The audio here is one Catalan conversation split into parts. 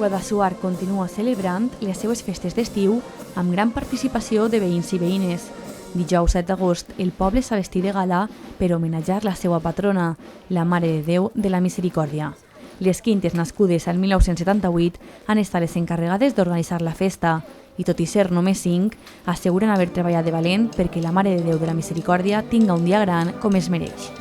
Guadassuar continua celebrant les seues festes d'estiu amb gran participació de veïns i veïnes. Dijous 7 d'agost, el poble s'ha vestit de gala per homenatjar la seva patrona, la Mare de Déu de la Misericòrdia. Les quintes nascudes al 1978 han estat les encarregades d'organitzar la festa i, tot i ser només 5, asseguren haver treballat de valent perquè la Mare de Déu de la Misericòrdia tinga un dia gran com es mereix.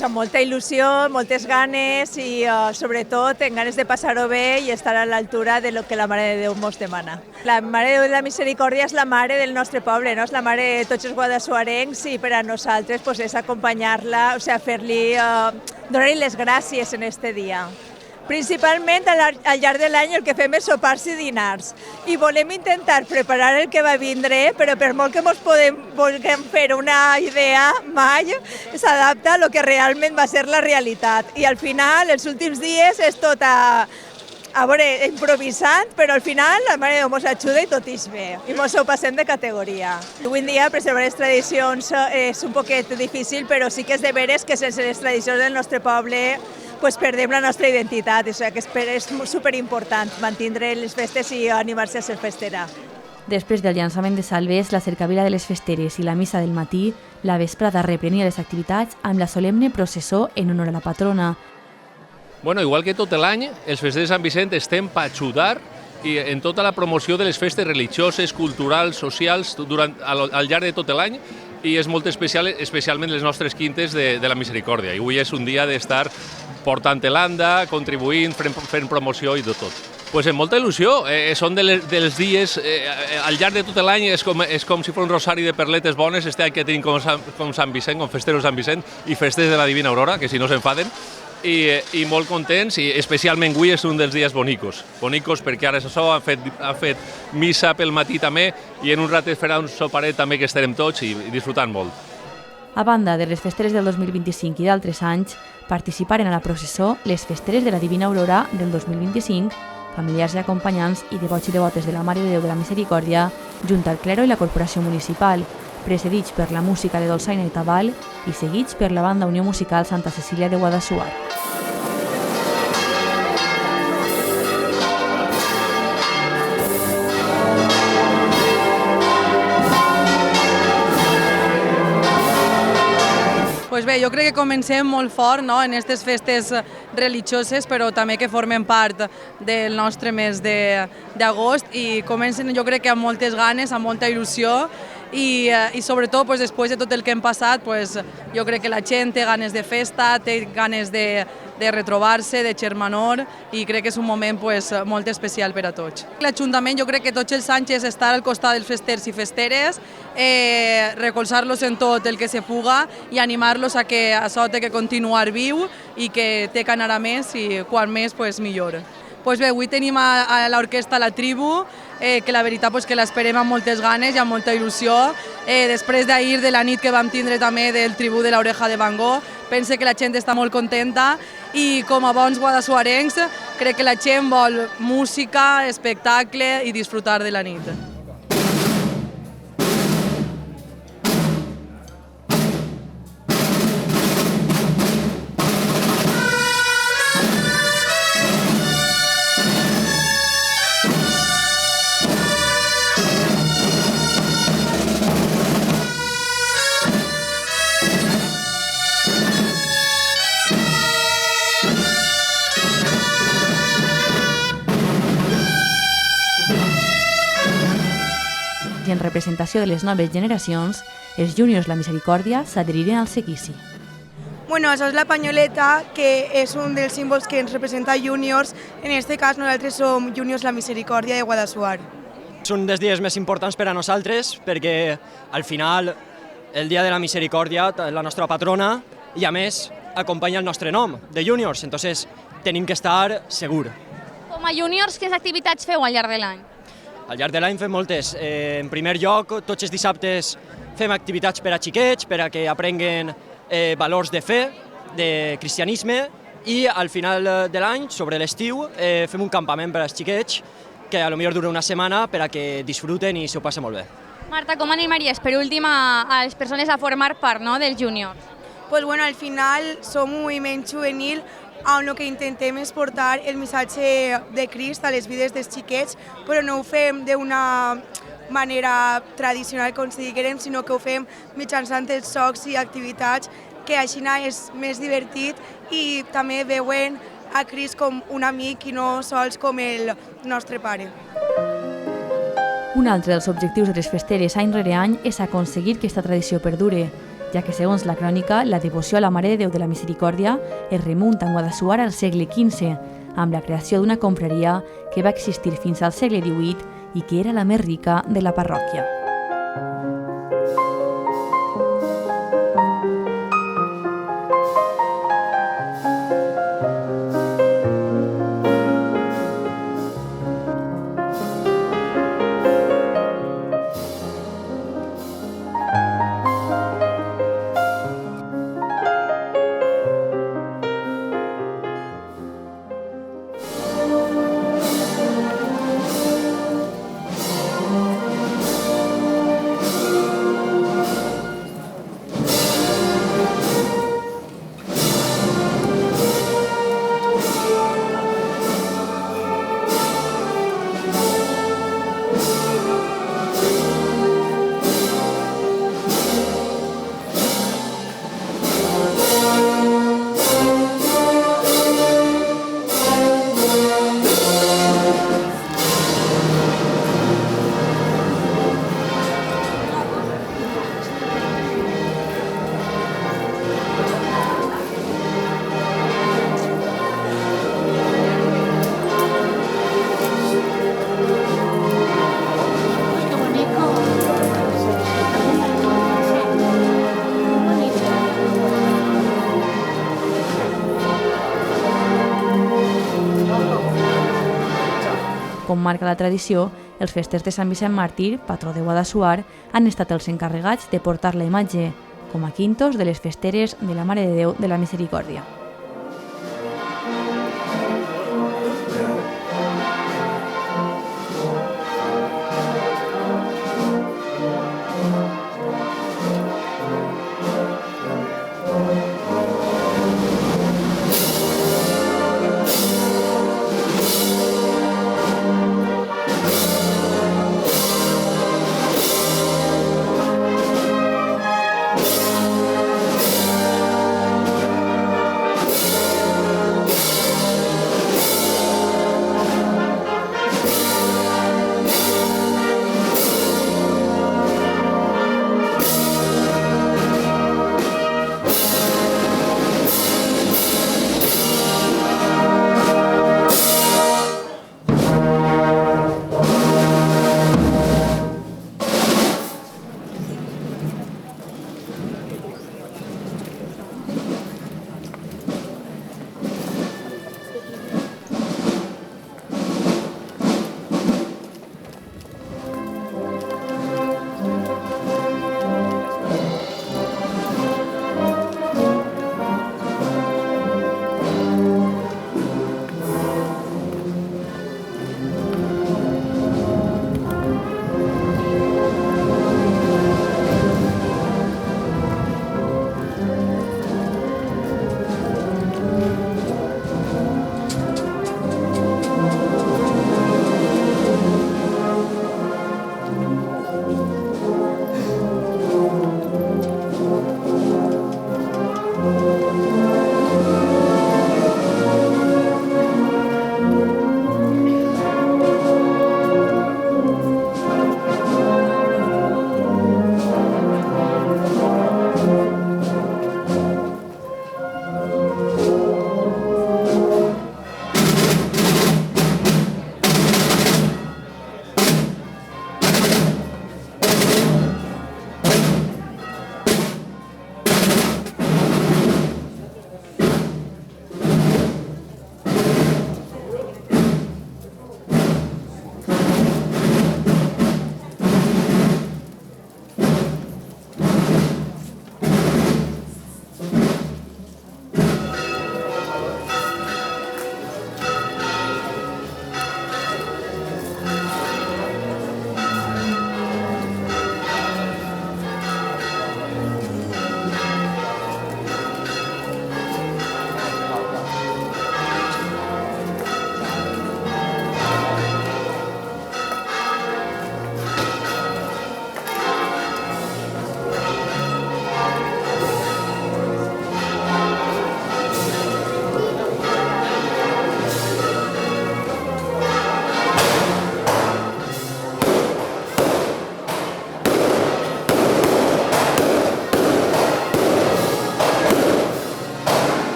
Amb molta il·lusió, moltes ganes i sobretot amb ganes de passar-ho bé i estar a l'altura de lo que la Mare de Déu ens demana. La Mare de Déu de la Misericòrdia és la mare del nostre poble, no? És la mare de tots els guadassuarencs i per a nosaltres pues, és acompanyar-la, o sigui, fer-li, donar-li les gràcies en este dia. Principalment al llarg de l'any el que fem és sopars i dinars i volem intentar preparar el que va vindre, però per molt que ens vulguem fer una idea, mai s'adapta a lo que realment va ser la realitat. I al final, els últims dies, és tot a veure, improvisant, però al final la Mare de Déu ens ajuda i tot és bé, i ens ho passem de categoria. Avui en dia preservar les tradicions és un poquet difícil, però sí que és de veres que sense les tradicions del nostre poble pues perdem la nostra identitat, o sigui que és superimportant mantindre les festes i animar-se a ser festera. Després del llançament de salves, la cercavila de les festeres i la missa del matí, la vesprada reprenia les activitats amb la solemne processó en honor a la patrona. Bueno, igual que tot l'any, els festers de Sant Vicent estem per ajudar en tota la promoció de les festes religioses, culturals, socials, al llarg de tot l'any, i és molt especial, especialment les nostres quintes de la Misericòrdia. I avui és un dia d'estar portant l'anda, contribuint, fent promoció i de tot. Pues amb molta il·lusió, són dels dies, al llarg de tot l'any és com si fos un rosari de perletes bones, este any que tenim com Sant Vicent, com festeros Sant Vicent i festes de la Divina Aurora, que si no s'enfaden, i molt contents, i especialment avui és un dels dies bonicos perquè ara ha fet missa pel matí també i en un ratet farà un soparet també que estarem tots i disfrutant molt. A banda de les festeres del 2025 i d'altres anys, participaren a la processó les festeres de la Divina Aurora del 2025, familiars i acompanyants i devots i devotes de la Mare de Déu de la Misericòrdia, junt al clero i la corporació municipal, precedits per la música de Dolçaina i Tabal i seguits per la banda Unió Musical Santa Cecília de Guadassuar. Pues bé, jo crec que comencem molt fort en aquestes festes religioses, però també que formen part del nostre mes d'agost i comencen jo crec que amb moltes ganes, amb molta il·lusió i sobretot després de tot el que hem passat jo crec que la gent té ganes de festa, té ganes de retrobar-se, de germanor i crec que és un moment molt especial per a tots. L'Ajuntament jo crec que tots els anys és estar al costat dels festers i festeres, recolzar-los en tot el que se puga i animar-los a que això té que continuar viu i que té que anar a més i quan més millor. Pues bé, avui tenim a l'orquestra La Tribu, que la veritat que l'esperem amb moltes ganes i amb molta il·lusió. Després d'ahir de la nit que vam tindre també del Tribú de l'Oreja de Van Gogh, pense que la gent està molt contenta i com a bons guadassuarencs crec que la gent vol música, espectacle i disfrutar de la nit. I en representació de les noves generacions, els Juniors La Misericòrdia s'adheriren al seguici. Bueno, això és la panyoleta, que és un dels símbols que ens representa Juniors. En aquest cas, nosaltres som Juniors La Misericòrdia de Guadassuar. És un dels dies més importants per a nosaltres perquè, al final, el Dia de la Misericòrdia, la nostra patrona, i a més, acompanya el nostre nom, de Juniors, entonces tenim que estar segurs. Com Com a júniors, quines activitats feu al llarg de l'any? Al llarg de l'any fem moltes. En primer lloc, tots els dissabtes fem activitats per a xiquets, per a que aprenguen valors de fe, de cristianisme, i al final de l'any, sobre l'estiu, fem un campament per als xiquets que potser dura una setmana per a que disfruten i s'ho passen molt bé. Marta, com animaries per últim a les persones a formar part, no, dels júniors? Pues bueno, al final som un moviment juvenil on el que intentem és portar el missatge de Crist a les vides dels xiquets, però no ho fem d'una manera tradicional, com si diguérem, sinó que ho fem mitjançant els jocs i activitats, que així és més divertit i també veuen a Crist com un amic i no sols com el nostre pare. Un altre dels objectius de les festeres any rere any és aconseguir que aquesta tradició perdure, ja que segons la crònica, la devoció a la Mare de Déu de la Misericòrdia es remunta en Guadassuar al segle XV, amb la creació d'una confraria que va existir fins al segle XVIII i que era la més rica de la parròquia. Com marca la tradició, els festers de Sant Vicent Màrtir, patró de Guadassuar, han estat els encarregats de portar la imatge, com a quintos de les festeres de la Mare de Déu de la Misericòrdia.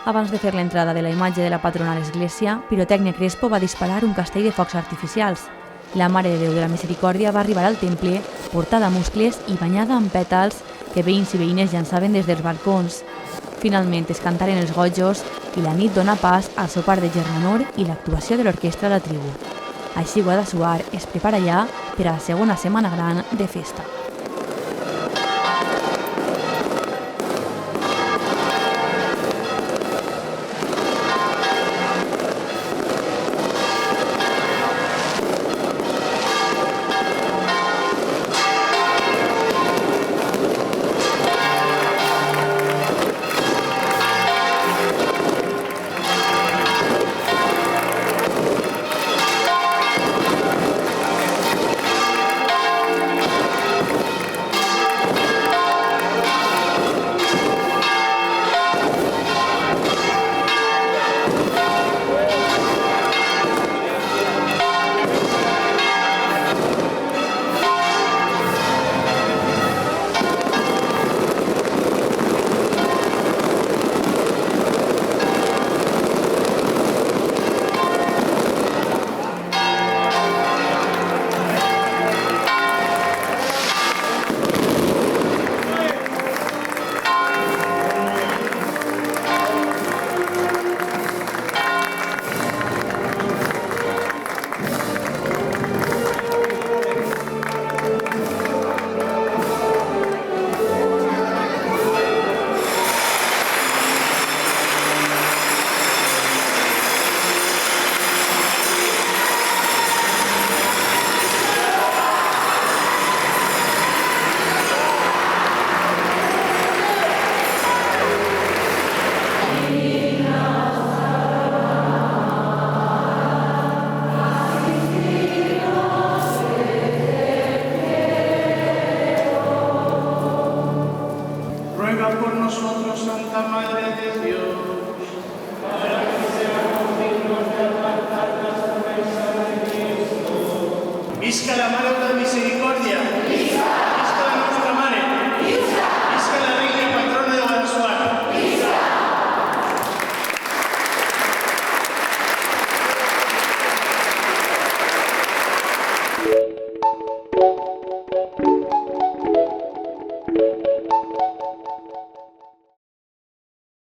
Abans de fer l'entrada de la imatge de la patrona a l'església, Pirotècnia Crespo va disparar un castell de focs artificials. La Mare de Déu de la Misericòrdia va arribar al temple portada a muscles i banyada amb pètals que veïns i veïnes llançaven des dels balcons. Finalment es cantaren els gojos i la nit dona pas al sopar de germanor i l'actuació de l'orquestra de la tribu. Així Guadassuar es prepara ja per a la segona setmana gran de festa.